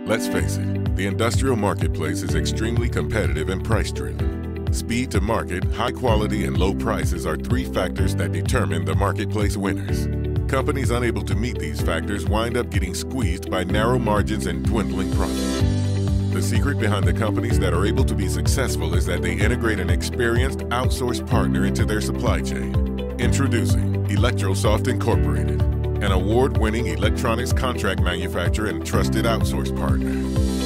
Let's face it, the industrial marketplace is extremely competitive and price-driven. Speed to market, high quality, and low prices are three factors that determine the marketplace winners. Companies unable to meet these factors wind up getting squeezed by narrow margins and dwindling profits. The secret behind the companies that are able to be successful is that they integrate an experienced outsourced partner into their supply chain. Introducing Electro Soft Incorporated, an award-winning electronics contract manufacturer and trusted outsource partner.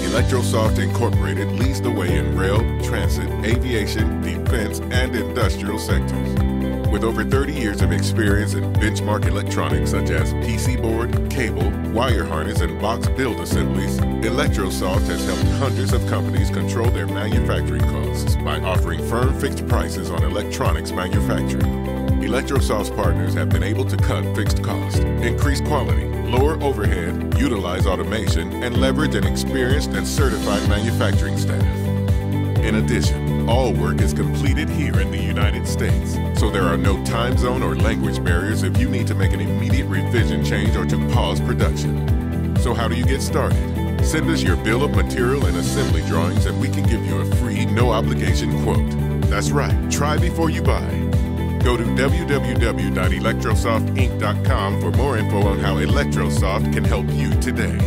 Electro Soft Incorporated leads the way in rail, transit, aviation, defense, and industrial sectors. With over 30 years of experience in benchmark electronics such as PC board, cable, wire harness, and box build assemblies, Electro Soft has helped hundreds of companies control their manufacturing costs by offering firm fixed prices on electronics manufacturing. Electro Soft's partners have been able to cut fixed costs, increase quality, lower overhead, utilize automation, and leverage an experienced and certified manufacturing staff. In addition, all work is completed here in the United States, so there are no time zone or language barriers if you need to make an immediate revision change or to pause production. So how do you get started? Send us your bill of material and assembly drawings and we can give you a free, no-obligation quote. That's right, try before you buy. Go to www.electrosoftinc.com for more info on how Electro Soft can help you today.